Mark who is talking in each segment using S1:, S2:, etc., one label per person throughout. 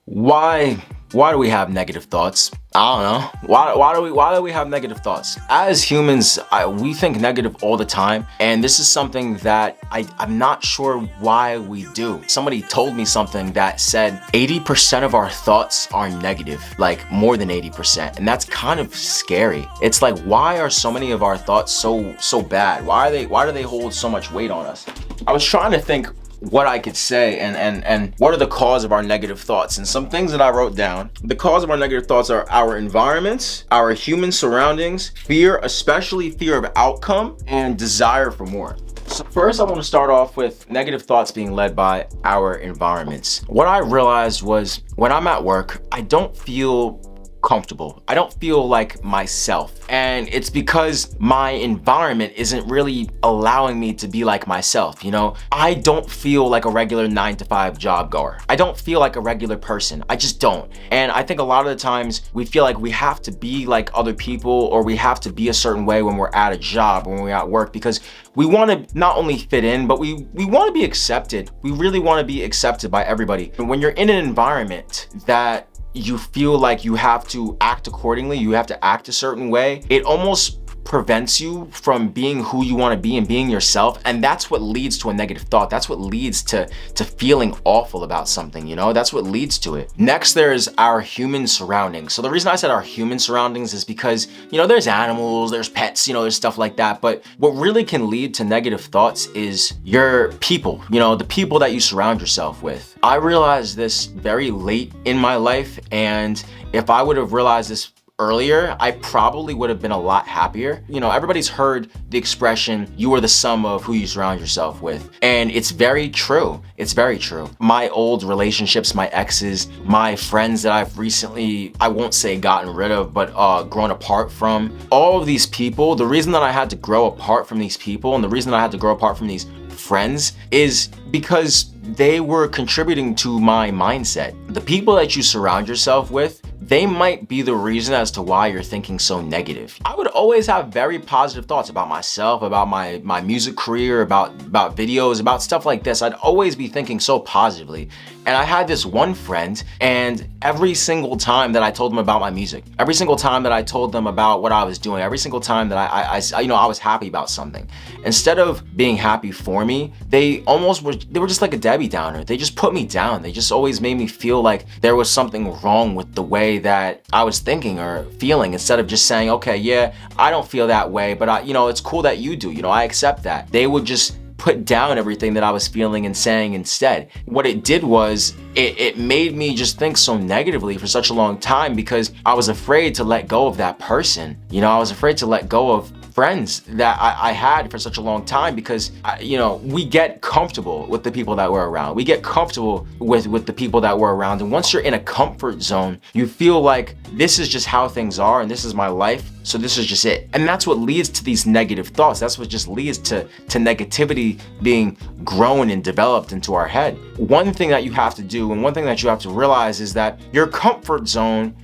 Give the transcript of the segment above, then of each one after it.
S1: Why do we have negative thoughts? I don't know. Why do we have negative thoughts? As humans, we think negative all the time, and this is something that I'm not sure why we do. Somebody told me something that said 80% of our thoughts are negative, like more than 80%, and that's kind of scary. It's like, why are so many of our thoughts so bad? Why do they hold so much weight on us? I was trying to think what I could say and what are the cause of our negative thoughts, and some things that I wrote down. The cause of our negative thoughts are our environments, our human surroundings, fear, especially fear of outcome, and desire for more. So first, I want to start off with negative thoughts being led by our environments. What I realized was when I'm at work, I don't feel comfortable. I don't feel like myself. And it's because my environment isn't really allowing me to be like myself, you know? I don't feel like a regular 9-to-5 job goer. I don't feel like a regular person. I just don't. And I think a lot of the times we feel like we have to be like other people, or we have to be a certain way when we're at a job, or when we're at work, because we want to not only fit in, but we want to be accepted. We really want to be accepted by everybody. And when you're in an environment that you feel like you have to act accordingly, you have to act a certain way, it almost prevents you from being who you want to be and being yourself. And that's what leads to a negative thought. That's what leads to feeling awful about something, you know? That's what leads to it. Next, there's our human surroundings. So the reason I said our human surroundings is because, you know, there's animals, there's pets, you know, there's stuff like that. But what really can lead to negative thoughts is your people, you know, the people that you surround yourself with. I realized this very late in my life, and if I would have realized this earlier, I probably would have been a lot happier. You know, everybody's heard the expression, you are the sum of who you surround yourself with. And it's very true. It's very true. My old relationships, my exes, my friends that I've recently, I won't say gotten rid of, but grown apart from, all of these people, the reason that I had to grow apart from these people, and the reason that I had to grow apart from these friends, is because they were contributing to my mindset. The people that you surround yourself with, they might be the reason as to why you're thinking so negative. I would always have very positive thoughts about myself, about my music career, about videos, about stuff like this. I'd always be thinking so positively. And I had this one friend, and every single time that I told them about my music, every single time that I told them about what I was doing, every single time that I you know, I was happy about something, instead of being happy for me, they were just like a Debbie Downer. They just put me down. They just always made me feel like there was something wrong with the way that I was thinking or feeling, instead of just saying, okay, yeah, I don't feel that way, but you know, it's cool that you do, you know, I accept that. They would just put down everything that I was feeling and saying instead. What it did was it made me just think so negatively for such a long time, because I was afraid to let go of that person. You know, I was afraid to let go of friends that I had for such a long time, because you know, we get comfortable with the people that we're around. We get comfortable with the people that we're around, and once you're in a comfort zone, you feel like this is just how things are, and this is my life, so this is just it. And that's what leads to these negative thoughts. That's what just leads to negativity being grown and developed into our head. One thing that you have to do, and one thing that you have to realize, is that your comfort zone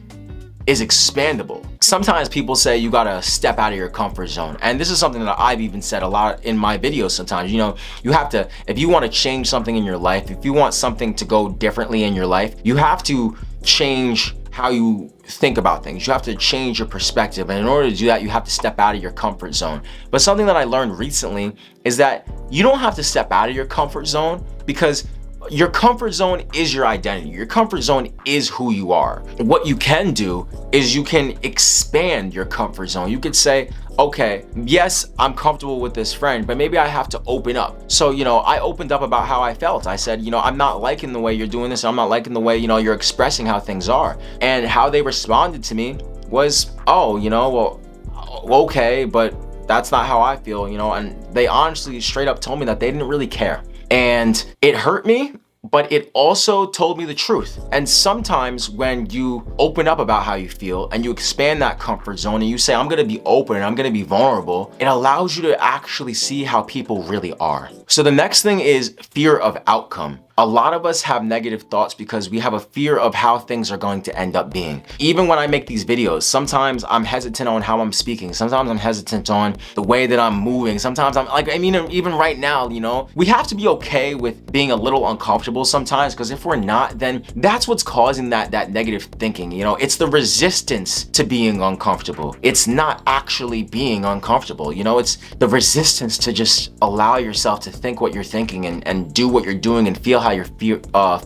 S1: is expandable. Sometimes people say you gotta step out of your comfort zone. And this is something that I've even said a lot in my videos sometimes. You know, you have to, if you wanna change something in your life, if you want something to go differently in your life, you have to change how you think about things. You have to change your perspective. And in order to do that, you have to step out of your comfort zone. But something that I learned recently is that you don't have to step out of your comfort zone, because your comfort zone is your identity. Your comfort zone is who you are. What you can do is you can expand your comfort zone. You could say, okay, yes, I'm comfortable with this friend, but maybe I have to open up. So, you know, I opened up about how I felt. I said, you know, I'm not liking the way you're doing this. I'm not liking the way, you know, you're expressing how things are. And how they responded to me was, oh, you know, well, okay, but that's not how I feel, you know. And they honestly straight up told me that they didn't really care. And it hurt me, but it also told me the truth. And sometimes when you open up about how you feel and you expand that comfort zone and you say, I'm gonna be open and I'm gonna be vulnerable, it allows you to actually see how people really are. So the next thing is fear of outcome. A lot of us have negative thoughts because we have a fear of how things are going to end up being. Even when I make these videos, sometimes I'm hesitant on how I'm speaking. Sometimes I'm hesitant on the way that I'm moving. Sometimes I'm like, I mean, even right now, you know, we have to be okay with being a little uncomfortable sometimes, because if we're not, then that's what's causing that negative thinking. You know, it's the resistance to being uncomfortable. It's not actually being uncomfortable. You know, it's the resistance to just allow yourself to think what you're thinking and do what you're doing and feel how you're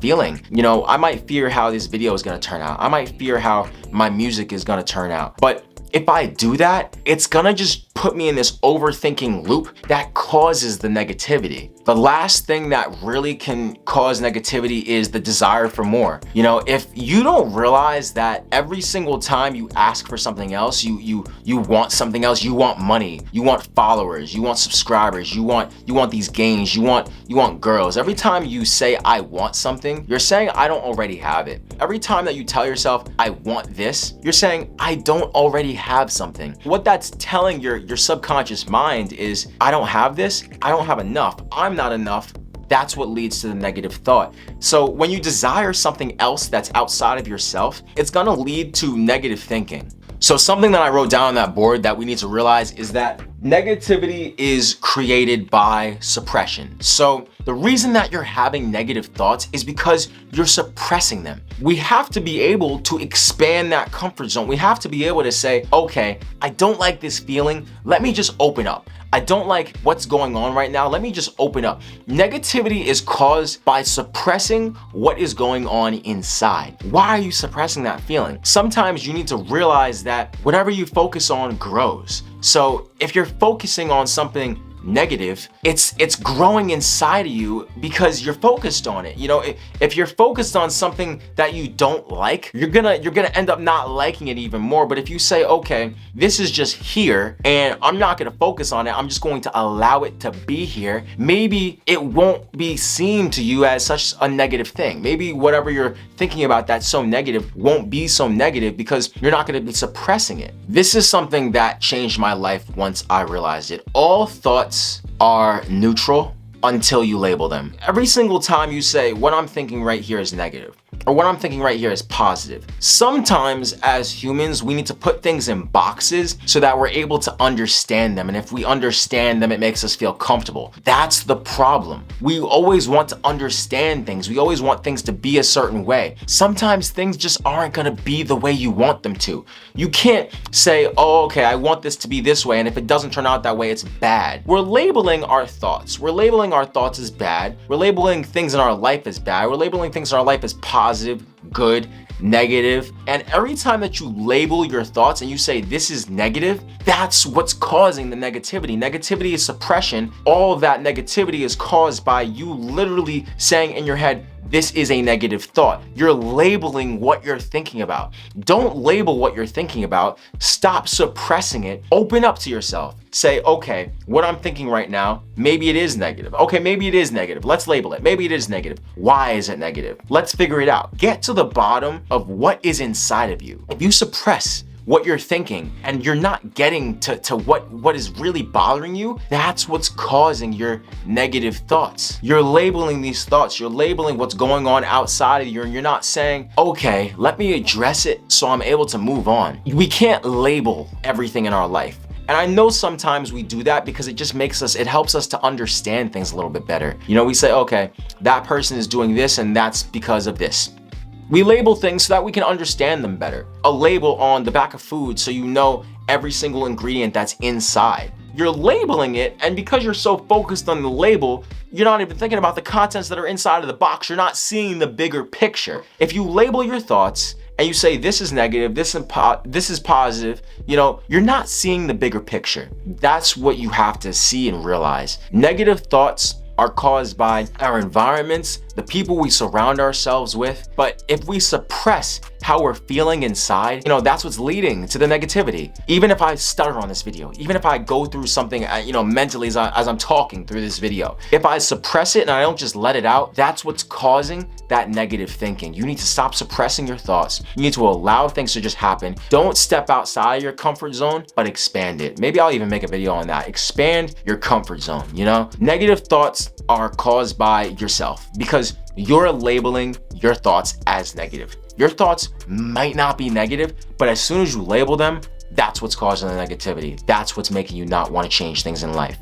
S1: feeling. You know, I might fear how this video is gonna turn out. I might fear how my music is gonna turn out. But if I do that, it's gonna just put me in this overthinking loop that causes the negativity. The last thing that really can cause negativity is the desire for more. You know, if you don't realize that every single time you ask for something else, you want something else, you want money, you want followers, you want subscribers, you want these gains, you want girls. Every time you say I want something, you're saying I don't already have it. Every time that you tell yourself I want this, you're saying I don't already have something. What that's telling your subconscious mind is I don't have this, I don't have enough, I'm not enough. That's what leads to the negative thought. So when you desire something else that's outside of yourself, it's gonna lead to negative thinking. So something that I wrote down on that board that we need to realize is that negativity is created by suppression. So the reason that you're having negative thoughts is because you're suppressing them. We have to be able to expand that comfort zone. We have to be able to say, okay, I don't like this feeling. Let me just open up. I don't like what's going on right now. Let me just open up. Negativity is caused by suppressing what is going on inside. Why are you suppressing that feeling? Sometimes you need to realize that whatever you focus on grows. So if you're focusing on something negative, it's growing inside of you because you're focused on it. You know, if you're focused on something that you don't like, you're gonna end up not liking it even more. But if you say, okay, this is just here and I'm not gonna focus on it, I'm just going to allow it to be here, maybe it won't be seen to you as such a negative thing. Maybe whatever you're thinking about that's so negative won't be so negative because you're not gonna be suppressing it. This is something that changed my life once I realized it. All thoughts are neutral until you label them. Every single time you say, what I'm thinking right here is negative, or what I'm thinking right here is positive. Sometimes as humans, we need to put things in boxes so that we're able to understand them. And if we understand them, it makes us feel comfortable. That's the problem. We always want to understand things. We always want things to be a certain way. Sometimes things just aren't gonna be the way you want them to. You can't say, oh, okay, I want this to be this way, and if it doesn't turn out that way, it's bad. We're labeling our thoughts. We're labeling our thoughts as bad. We're labeling things in our life as bad. We're labeling things in our life as positive, good, negative. And every time that you label your thoughts and you say this is negative, that's what's causing the negativity. Negativity is suppression. All of that negativity is caused by you literally saying in your head, this is a negative thought. You're labeling what you're thinking about. Don't label what you're thinking about. Stop suppressing it. Open up to yourself. Say, okay, what I'm thinking right now, maybe it is negative. Okay, maybe it is negative. Let's label it. Maybe it is negative. Why is it negative? Let's figure it out. Get to the bottom of what is inside of you. If you suppress what you're thinking and you're not getting to what is really bothering you, that's what's causing your negative thoughts. You're labeling these thoughts, you're labeling what's going on outside of you, and you're not saying, okay, let me address it so I'm able to move on. We can't label everything in our life. And I know sometimes we do that because it helps us to understand things a little bit better. You know, we say, okay, that person is doing this and that's because of this. We label things so that we can understand them better. A label on the back of food so you know every single ingredient that's inside. You're labeling it, and because you're so focused on the label, you're not even thinking about the contents that are inside of the box. You're not seeing the bigger picture. If you label your thoughts and you say this is negative, this is positive, you know, you're not seeing the bigger picture. That's what you have to see and realize. Negative thoughts are caused by our environments, the people we surround ourselves with. But if we suppress how we're feeling inside, you know, that's what's leading to the negativity. Even if I stutter on this video, even if I go through something, you know, mentally as I'm talking through this video, if I suppress it and I don't just let it out, that's what's causing that negative thinking. You need to stop suppressing your thoughts. You need to allow things to just happen. Don't step outside your comfort zone, but expand it. Maybe I'll even make a video on that. Expand your comfort zone, you know? Negative thoughts are caused by yourself because you're labeling your thoughts as negative. Your thoughts might not be negative, but as soon as you label them, that's what's causing the negativity. That's what's making you not want to change things in life.